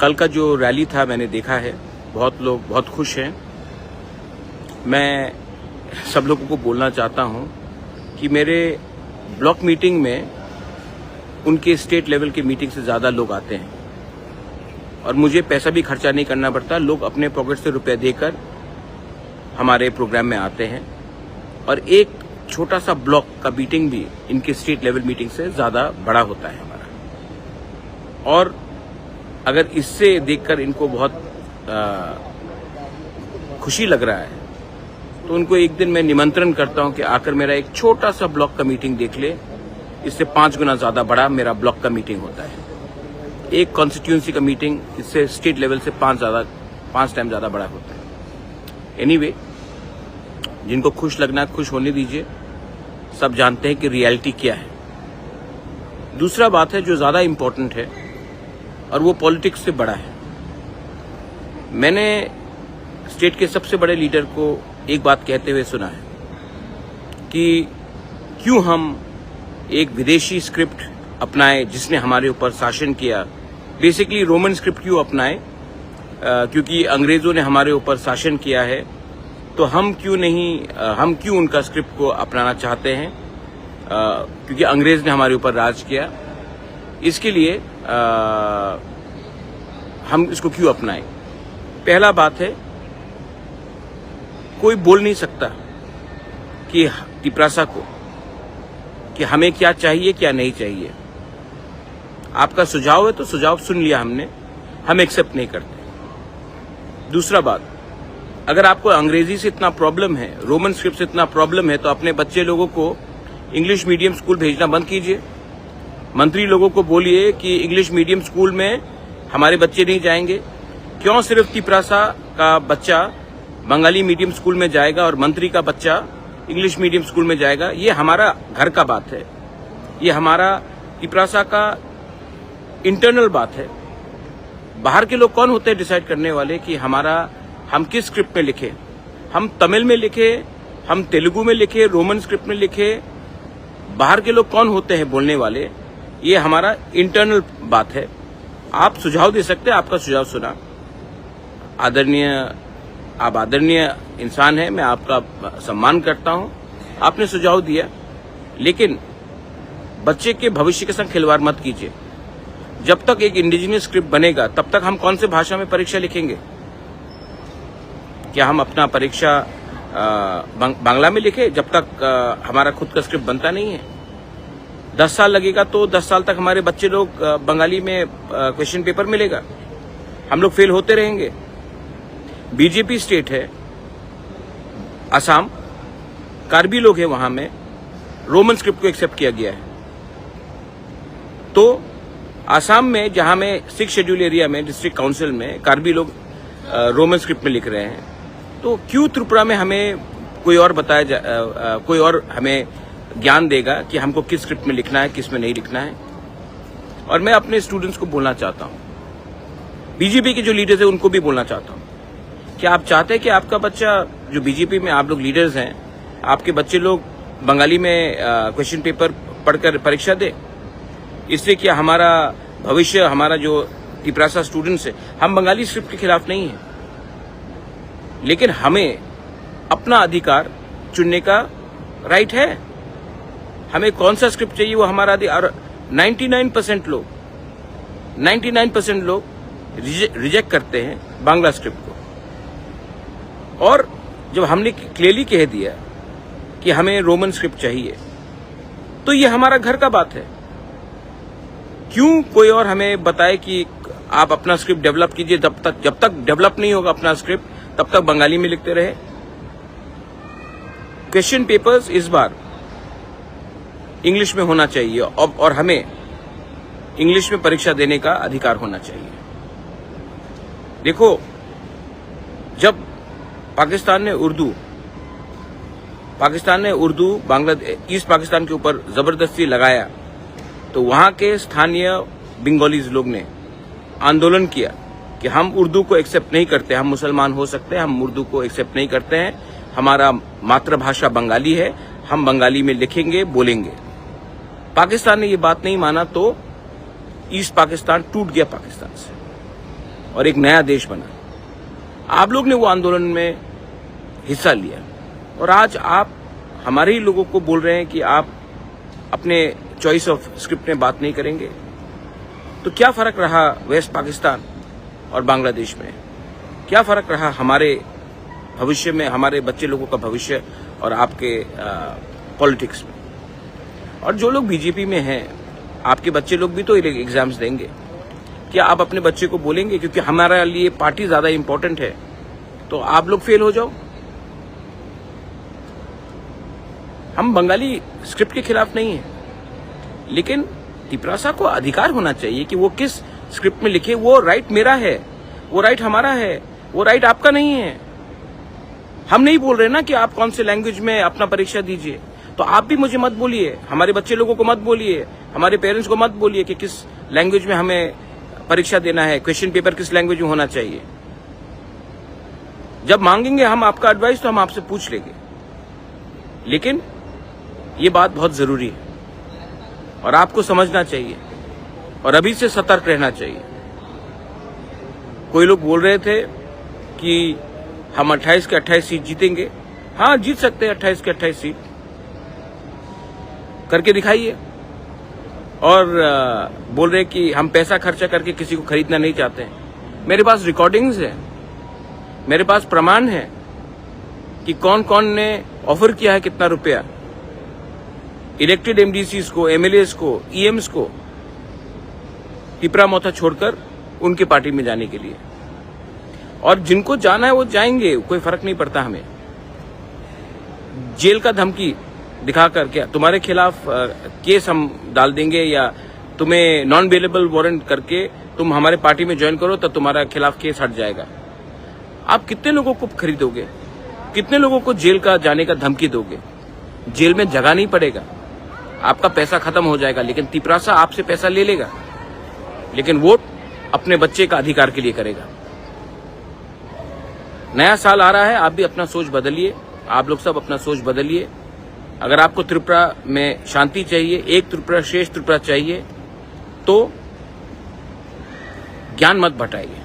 कल का जो रैली था मैंने देखा है, बहुत लोग बहुत खुश हैं। मैं सब लोगों को बोलना चाहता हूं कि मेरे ब्लॉक मीटिंग में उनके स्टेट लेवल की मीटिंग से ज़्यादा लोग आते हैं और मुझे पैसा भी खर्चा नहीं करना पड़ता। लोग अपने पॉकेट से रुपए देकर हमारे प्रोग्राम में आते हैं और एक छोटा सा ब्लॉक का मीटिंग भी इनके स्टेट लेवल मीटिंग से ज़्यादा बड़ा होता है हमारा। और अगर इससे देखकर इनको बहुत खुशी लग रहा है तो उनको एक दिन मैं निमंत्रण करता हूं कि आकर मेरा एक छोटा सा ब्लॉक का मीटिंग देख ले। इससे 5 गुना ज़्यादा बड़ा मेरा ब्लॉक का मीटिंग होता है। एक कॉन्स्टिट्यूंसी का मीटिंग इससे स्टेट लेवल से 5 टाइम ज़्यादा बड़ा होता है। एनीवे, जिनको खुश लगना है खुश होने दीजिए। सब जानते हैं कि रियलिटी क्या है। दूसरा बात है जो ज़्यादा इम्पोर्टेंट है और वो पॉलिटिक्स से बड़ा है। मैंने स्टेट के सबसे बड़े लीडर को एक बात कहते हुए सुना है कि क्यों हम एक विदेशी स्क्रिप्ट अपनाए जिसने हमारे ऊपर शासन किया, बेसिकली रोमन स्क्रिप्ट क्यों अपनाए, क्योंकि अंग्रेजों ने हमारे ऊपर शासन किया है तो हम क्यों उनका स्क्रिप्ट को अपनाना चाहते हैं, क्योंकि अंग्रेज ने हमारे ऊपर राज किया। इसके लिए हम इसको क्यों अपनाएं। पहला बात है, कोई बोल नहीं सकता कि तिपरासा को कि हमें क्या चाहिए क्या नहीं चाहिए। आपका सुझाव है तो सुझाव सुन लिया हमने, हम एक्सेप्ट नहीं करते। दूसरा बात, अगर आपको अंग्रेजी से इतना प्रॉब्लम है, रोमन स्क्रिप्ट से इतना प्रॉब्लम है, तो अपने बच्चे लोगों को इंग्लिश मीडियम स्कूल भेजना बंद कीजिए। मंत्री लोगों को बोलिए कि इंग्लिश मीडियम स्कूल में हमारे बच्चे नहीं जाएंगे। क्यों सिर्फ तिपरासा का बच्चा बंगाली मीडियम स्कूल में जाएगा और मंत्री का बच्चा इंग्लिश मीडियम स्कूल में जाएगा? ये हमारा घर का बात है, ये हमारा तिपरासा का इंटरनल बात है। बाहर के लोग कौन होते हैं डिसाइड करने वाले कि हम किस स्क्रिप्ट में लिखें? हम तमिल में लिखे, हम तेलुगु में लिखे, रोमन स्क्रिप्ट में लिखे, बाहर के लोग कौन होते हैं बोलने वाले? ये हमारा इंटरनल बात है। आप सुझाव दे सकते हैं, आपका सुझाव सुना। आप आदरणीय इंसान हैं, मैं आपका सम्मान करता हूं। आपने सुझाव दिया, लेकिन बच्चे के भविष्य के संग खिलवाड़ मत कीजिए। जब तक एक इंडिजिनियस स्क्रिप्ट बनेगा तब तक हम कौन से भाषा में परीक्षा लिखेंगे? क्या हम अपना परीक्षा बांग्ला में लिखे जब तक हमारा खुद का स्क्रिप्ट बनता नहीं है? 10 साल लगेगा तो 10 साल तक हमारे बच्चे लोग बंगाली में क्वेश्चन पेपर मिलेगा, हम लोग फेल होते रहेंगे। बीजेपी स्टेट है असम, कार्बी लोग हैं वहां में, रोमन स्क्रिप्ट को एक्सेप्ट किया गया है। तो असम में जहां में 6 शेड्यूल एरिया में डिस्ट्रिक्ट काउंसिल में कार्बी लोग रोमन स्क्रिप्ट में लिख रहे हैं, तो क्यों त्रिपुरा में हमें कोई और हमें ज्ञान देगा कि हमको किस स्क्रिप्ट में लिखना है, किस में नहीं लिखना है? और मैं अपने स्टूडेंट्स को बोलना चाहता हूं, बीजेपी के जो लीडर्स हैं उनको भी बोलना चाहता हूं, क्या आप चाहते हैं कि आपका बच्चा, जो बीजेपी में आप लोग लीडर्स हैं, आपके बच्चे लोग बंगाली में क्वेश्चन पेपर पढ़कर परीक्षा दे? इससे क्या हमारा भविष्य, हमारा जो तिपरासा स्टूडेंट्स है, हम बंगाली स्क्रिप्ट के खिलाफ नहीं है, लेकिन हमें अपना अधिकार चुनने का राइट है। हमें कौन सा स्क्रिप्ट चाहिए वो हमारा अधिकार। 99% लोग रिजेक्ट करते हैं बांग्ला स्क्रिप्ट को। और जब हमने क्लियरली कह दिया कि हमें रोमन स्क्रिप्ट चाहिए, तो ये हमारा घर का बात है। क्यों कोई और हमें बताए कि आप अपना स्क्रिप्ट डेवलप कीजिए? जब तक डेवलप नहीं होगा अपना स्क्रिप्ट, तब तक बंगाली में लिखते रहे। क्वेश्चन पेपर्स इस बार इंग्लिश में होना चाहिए और हमें इंग्लिश में परीक्षा देने का अधिकार होना चाहिए। देखो, जब पाकिस्तान ने उर्दू बांग्लादेश, ईस्ट पाकिस्तान के ऊपर जबरदस्ती लगाया, तो वहां के स्थानीय बंगालीज लोग ने आंदोलन किया कि हम उर्दू को एक्सेप्ट नहीं करते। हम मुसलमान हो सकते हैं, हम उर्दू को एक्सेप्ट नहीं करते हैं, हमारा मातृभाषा बंगाली है, हम बंगाली में लिखेंगे, बोलेंगे। पाकिस्तान ने ये बात नहीं माना तो ईस्ट पाकिस्तान टूट गया पाकिस्तान से। और एक नया देश बना। आप लोग ने वो आंदोलन में हिस्सा लिया और आज आप हमारे ही लोगों को बोल रहे हैं कि आप अपने चॉइस ऑफ स्क्रिप्ट में बात नहीं करेंगे। तो क्या फर्क रहा वेस्ट पाकिस्तान और बांग्लादेश में? क्या फर्क रहा हमारे भविष्य में, हमारे बच्चे लोगों का भविष्य और आपके पॉलिटिक्स में? और जो लोग बीजेपी में हैं, आपके बच्चे लोग भी तो एग्जाम्स देंगे। क्या आप अपने बच्चे को बोलेंगे क्योंकि हमारे लिए पार्टी ज्यादा इंपॉर्टेंट है तो आप लोग फेल हो जाओ? हम बंगाली स्क्रिप्ट के खिलाफ नहीं है, लेकिन तिपरासा को अधिकार होना चाहिए कि वो किस स्क्रिप्ट में लिखे। वो राइट मेरा है, वो राइट हमारा है, वो राइट आपका नहीं है। हम नहीं बोल रहे ना कि आप कौन से लैंग्वेज में अपना परीक्षा दीजिए, तो आप भी मुझे मत बोलिए, हमारे बच्चे लोगों को मत बोलिए, हमारे पेरेंट्स को मत बोलिए कि किस लैंग्वेज में हमें परीक्षा देना है, क्वेश्चन पेपर किस लैंग्वेज में होना चाहिए। जब मांगेंगे हम आपका एडवाइस तो हम आपसे पूछ लेंगे, लेकिन ये बात बहुत जरूरी है और आपको समझना चाहिए और अभी से सतर्क रहना चाहिए। कोई लोग बोल रहे थे कि हम 28 के 28 सीट जीतेंगे। हाँ, जीत सकते हैं 28 के 28 सीट, करके दिखाइए। और बोल रहे कि हम पैसा खर्चा करके किसी को खरीदना नहीं चाहते हैं। मेरे पास रिकॉर्डिंग्स है, मेरे पास प्रमाण है कि कौन कौन ने ऑफर किया है कितना रुपया इलेक्टेड एमडीसीज को, एमएलएस को, ईएम्स को तिपरा मोथा छोड़कर उनकी पार्टी में जाने के लिए। और जिनको जाना है वो जाएंगे, कोई फर्क नहीं पड़ता हमें। जेल का धमकी दिखाकर क्या तुम्हारे खिलाफ केस हम डाल देंगे या तुम्हें नॉन बेलेबल वारंट करके तुम हमारे पार्टी में ज्वाइन करो तो तुम्हारा खिलाफ केस हट जाएगा। आप कितने लोगों को खरीदोगे? कितने लोगों को जेल का जाने का धमकी दोगे? जेल में जगह नहीं पड़ेगा, आपका पैसा खत्म हो जाएगा, लेकिन तिपरासा आपसे पैसा ले लेगा, लेकिन वोट अपने बच्चे का अधिकार के लिए करेगा। नया साल आ रहा है, आप भी अपना सोच बदलिए, आप लोग सब अपना सोच बदलिए। अगर आपको त्रिपुरा में शांति चाहिए, एक त्रिपुरा श्रेष्ठ त्रिपुरा चाहिए, तो ज्ञान मत बटाइए।